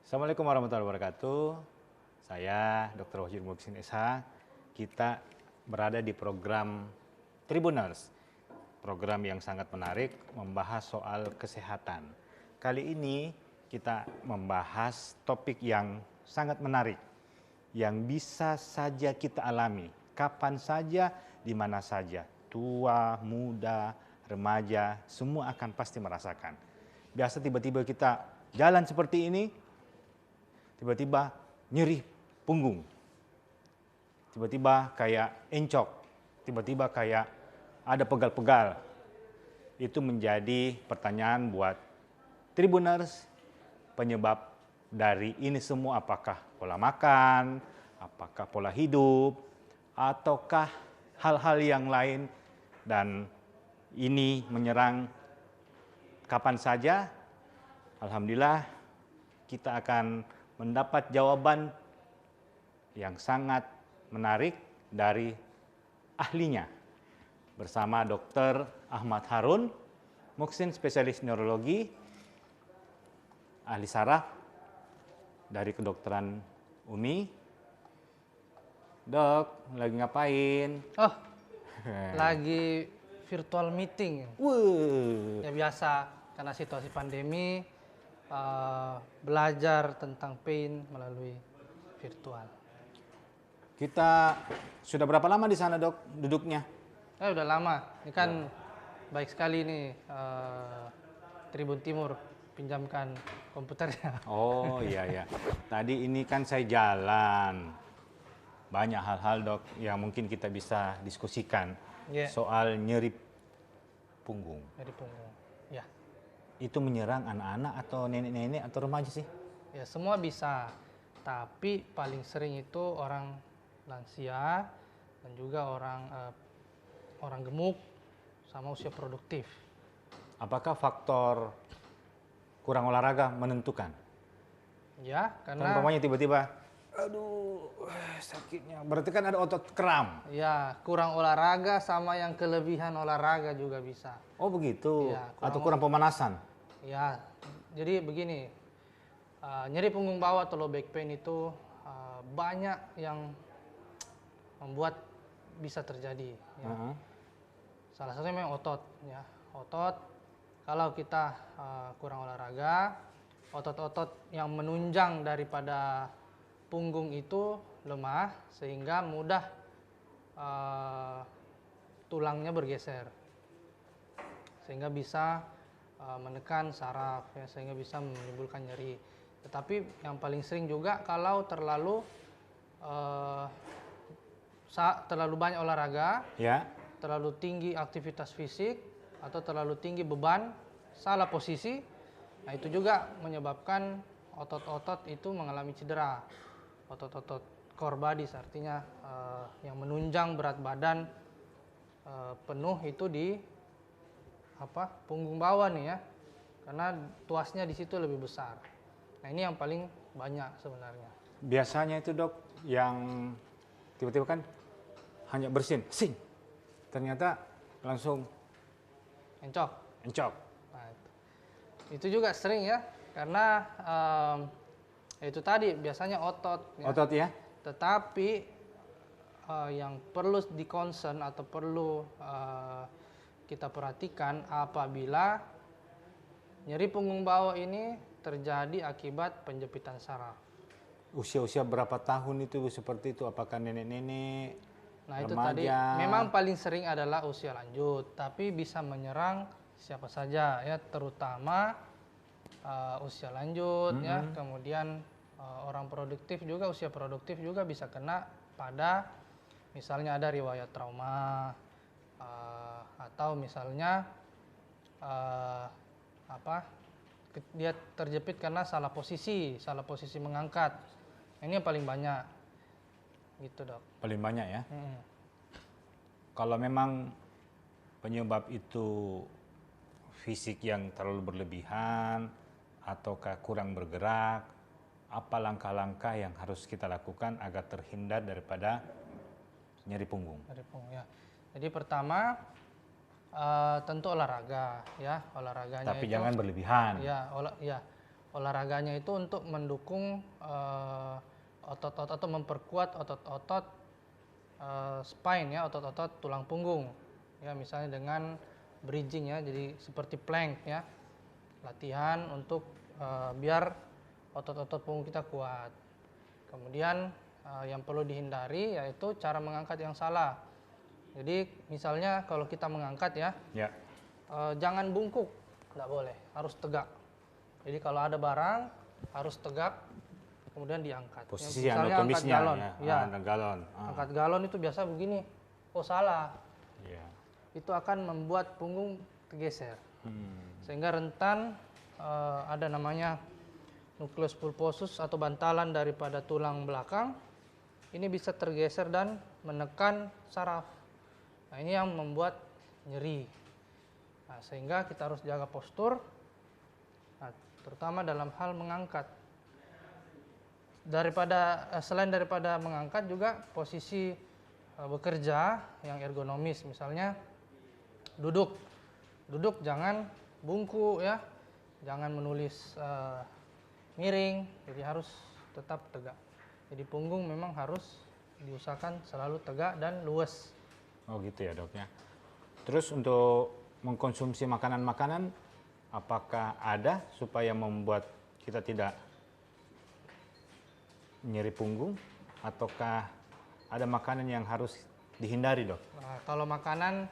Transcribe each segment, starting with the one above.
Assalamualaikum warahmatullahi wabarakatuh. Saya Dr. Wahyu Muksin SH. Kita berada di program Tribuners. Program yang sangat menarik membahas soal kesehatan. Kali ini kita membahas topik yang sangat menarik yang bisa saja kita alami kapan saja, di mana saja. Tua, muda, remaja, semua akan pasti merasakan. Biasa tiba-tiba kita jalan seperti ini, tiba-tiba nyeri punggung, tiba-tiba kayak encok, tiba-tiba kayak ada pegal-pegal. Itu menjadi pertanyaan buat Tribuners, penyebab dari ini semua apakah pola makan, apakah pola hidup, ataukah hal-hal yang lain, dan ini menyerang kapan saja. Alhamdulillah kita akan mendapat jawaban yang sangat menarik dari ahlinya bersama Dr. Ahmad Harun, Muksin spesialis neurologi, ahli saraf dari kedokteran UMI. Dok, lagi ngapain? Oh, lagi virtual meeting. Ya biasa, karena situasi pandemi, belajar tentang pain melalui virtual. Kita sudah berapa lama di sana, Dok, duduknya? Udah lama. Ini kan baik sekali nih Tribun Timur pinjamkan komputernya. Oh iya. Tadi ini kan saya jalan. Banyak hal-hal, Dok, yang mungkin kita bisa diskusikan soal nyeri punggung. Nyeri punggung, ya. Itu menyerang anak-anak atau nenek-nenek atau remaja sih? Ya semua bisa, tapi paling sering itu orang lansia dan juga orang gemuk sama usia produktif. Apakah faktor kurang olahraga menentukan? Ya, karena umpamanya tiba-tiba, aduh sakitnya, berarti kan ada otot kram. Ya, kurang olahraga sama yang kelebihan olahraga juga bisa. Oh begitu, ya, atau kurang pemanasan? Ya, jadi begini, nyeri punggung bawah atau low back pain itu banyak yang membuat bisa terjadi. Ya. Salah satunya memang otot. Ya. Otot, kalau kita kurang olahraga, otot-otot yang menunjang daripada punggung itu lemah sehingga mudah tulangnya bergeser, sehingga bisa menekan saraf, ya, sehingga bisa menimbulkan nyeri. Tetapi yang paling sering juga kalau terlalu banyak olahraga, ya, terlalu tinggi aktivitas fisik atau terlalu tinggi beban, salah posisi, nah itu juga menyebabkan otot-otot itu mengalami cedera. Otot-otot core body, artinya yang menunjang berat badan penuh itu di punggung bawah nih ya, karena tuasnya di situ lebih besar. Nah ini yang paling banyak sebenarnya. Biasanya itu, Dok, yang tiba-tiba kan hanya bersin, sing, ternyata langsung encok. Nah, itu juga sering ya, karena itu tadi biasanya otot. Ya. Otot ya. Tetapi yang perlu di-concern atau perlu kita perhatikan apabila nyeri punggung bawah ini terjadi akibat penjepitan saraf. Usia-usia berapa tahun itu seperti itu? Apakah nenek-nenek, nah itu remaja? Tadi memang paling sering adalah usia lanjut, tapi bisa menyerang siapa saja ya, terutama usia lanjut ya, kemudian orang produktif juga, usia produktif juga bisa kena pada misalnya ada riwayat trauma, atau misalnya dia terjepit karena salah posisi mengangkat. Ini yang paling banyak, gitu Dok. Paling banyak ya. Kalau memang penyebab itu fisik yang terlalu berlebihan ataukah kurang bergerak, apa langkah-langkah yang harus kita lakukan agar terhindar daripada nyeri punggung? Ya. Jadi pertama tentu olahraga ya, olahraganya. Tapi jangan berlebihan. Ya, olahraganya itu untuk mendukung otot-otot atau memperkuat otot-otot spine ya, otot-otot tulang punggung. Ya, misalnya dengan bridging ya, jadi seperti plank ya. Latihan untuk biar otot-otot punggung kita kuat. Kemudian yang perlu dihindari yaitu cara mengangkat yang salah. Jadi misalnya kalau kita mengangkat ya, jangan bungkuk, tidak boleh, harus tegak. Jadi kalau ada barang harus tegak, kemudian diangkat. Posisi Ya, misalnya angkat anatomisnya galon, ya, angkat galon. angkat galon itu biasa begini, oh salah, Ya. itu akan membuat punggung tergeser, sehingga rentan ada namanya nukleus pulposus atau bantalan daripada tulang belakang, ini bisa tergeser dan menekan saraf. Nah, ini yang membuat nyeri. Nah, sehingga kita harus jaga postur, nah, terutama dalam hal mengangkat. Selain daripada mengangkat juga posisi bekerja yang ergonomis, misalnya duduk jangan bungkuk ya, jangan menulis miring, jadi harus tetap tegak. Jadi punggung memang harus diusahakan selalu tegak dan luwes. Oh gitu ya dok ya. Terus untuk mengkonsumsi makanan-makanan, apakah ada supaya membuat kita tidak nyeri punggung, ataukah ada makanan yang harus dihindari dok? Nah, kalau makanan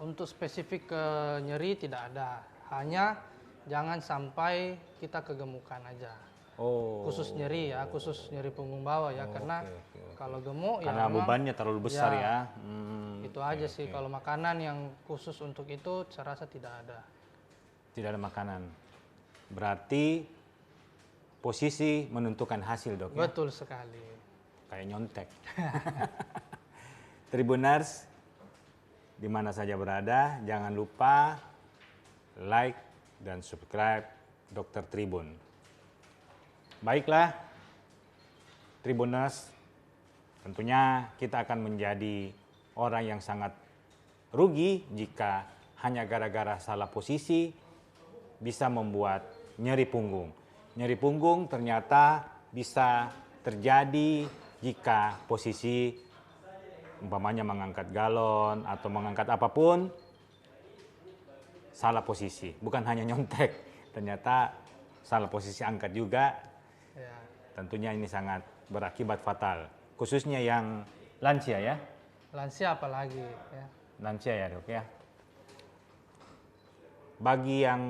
untuk spesifik ke nyeri tidak ada, hanya jangan sampai kita kegemukan aja. Oh. Khusus nyeri ya, khusus nyeri punggung bawah ya, karena kalau gemuk karena ya memang bebannya terlalu besar ya. Itu aja sih. Kalau makanan yang khusus untuk itu saya rasa tidak ada. Tidak ada makanan. Berarti posisi menentukan hasil dok ya? Betul sekali. Kayak nyontek. Tribuners, di mana saja berada, jangan lupa like dan subscribe Dr. Tribun. Baiklah, Tribuners, tentunya kita akan menjadi orang yang sangat rugi jika hanya gara-gara salah posisi bisa membuat nyeri punggung. Nyeri punggung ternyata bisa terjadi jika posisi umpamanya mengangkat galon atau mengangkat apapun salah posisi. Bukan hanya nyontek, ternyata salah posisi angkat juga. Ya. Tentunya ini sangat berakibat fatal, khususnya yang lansia ya. Lansia apalagi ya. Lansia ya dok ya. Bagi yang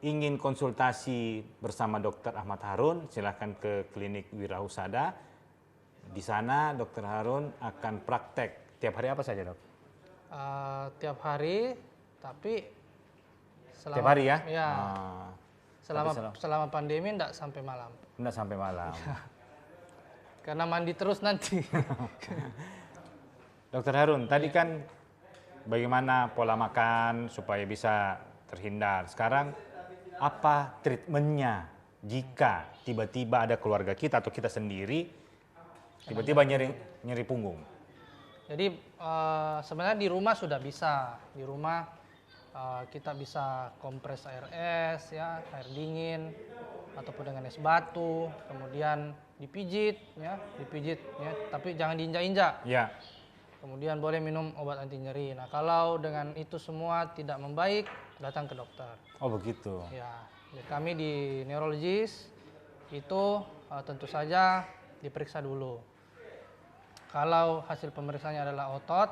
ingin konsultasi bersama Dr. Ahmad Harun, silakan ke klinik Wirahusada. Di sana Dr. Harun akan praktek tiap hari apa saja dok? Tiap hari, tapi Tiap hari ya? Ya. Selama pandemi enggak sampai malam. Enggak sampai malam. Karena mandi terus nanti. Dokter Harun, tadi kan bagaimana pola makan supaya bisa terhindar. Sekarang apa treatmentnya jika tiba-tiba ada keluarga kita atau kita sendiri tiba-tiba nyeri punggung? Jadi sebenarnya di rumah sudah bisa. Di rumah kita bisa kompres air es, ya, air dingin, ataupun dengan es batu, kemudian dipijit, ya, tapi jangan diinjak-injak. Ya. Kemudian boleh minum obat anti nyeri. Nah, kalau dengan itu semua tidak membaik, datang ke dokter. Oh begitu. Ya, kami di neurologis itu tentu saja diperiksa dulu. Kalau hasil pemeriksaannya adalah otot,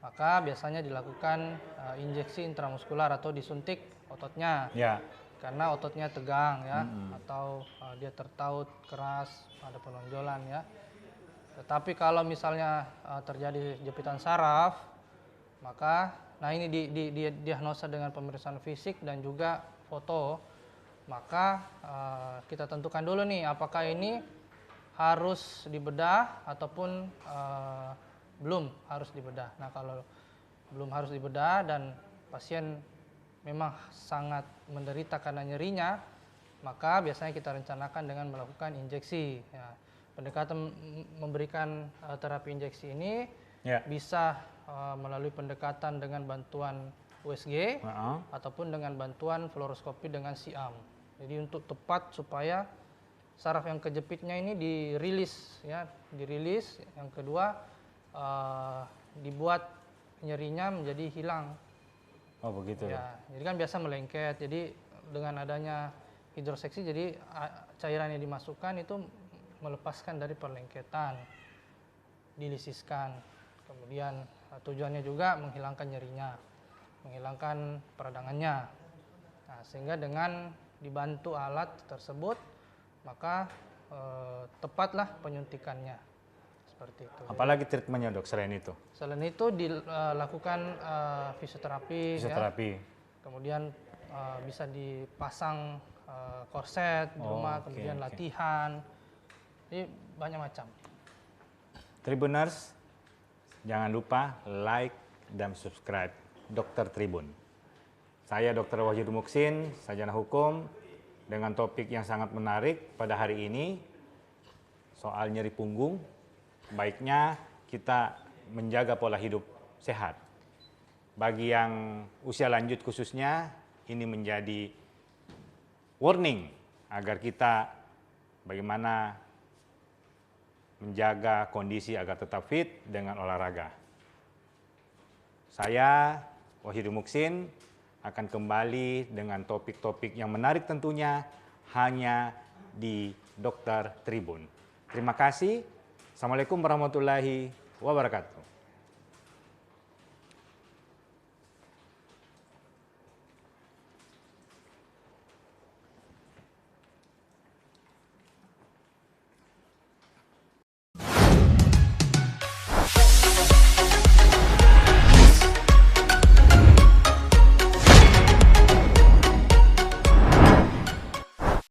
maka biasanya dilakukan injeksi intramuskular atau disuntik ototnya. Ya. Karena ototnya tegang ya, atau dia tertaut keras, ada penonjolan ya. Tetapi kalau misalnya terjadi jepitan saraf, maka nah ini di diagnosa dengan pemeriksaan fisik dan juga foto, maka kita tentukan dulu nih apakah ini harus dibedah ataupun belum harus dibedah. Nah, kalau belum harus dibedah dan pasien memang sangat menderita karena nyerinya, maka biasanya kita rencanakan dengan melakukan injeksi. Ya, pendekatan memberikan terapi injeksi ini bisa melalui pendekatan dengan bantuan USG ataupun dengan bantuan fluoroskopi dengan siam. Jadi untuk tepat supaya saraf yang kejepitnya ini dirilis ya, dirilis. Yang kedua dibuat nyerinya menjadi hilang. Oh begitu. Ya, jadi kan biasa melengket. Jadi dengan adanya hidroseksi, jadi cairan yang dimasukkan itu melepaskan dari perlengketan, dilisiskan. Kemudian tujuannya juga menghilangkan nyerinya, menghilangkan peradangannya. Nah, sehingga dengan dibantu alat tersebut, maka tepatlah penyuntikannya. Seperti itu. Apalagi treatmentnya dok selain itu? Selain itu dilakukan fisioterapi. Fisioterapi. Ya. Kemudian bisa dipasang korset di rumah, kemudian latihan. Jadi banyak macam. Tribuners, jangan lupa like dan subscribe Dokter Tribun. Saya Dr. Wahyu Muksin, sarjana hukum, dengan topik yang sangat menarik pada hari ini, soal nyeri punggung. Baiknya kita menjaga pola hidup sehat. Bagi yang usia lanjut khususnya, ini menjadi warning agar kita bagaimana menjaga kondisi agar tetap fit dengan olahraga. Saya, Wahyu Muksin, akan kembali dengan topik-topik yang menarik tentunya hanya di Dokter Tribun. Terima kasih. Assalamualaikum warahmatullahi wabarakatuh.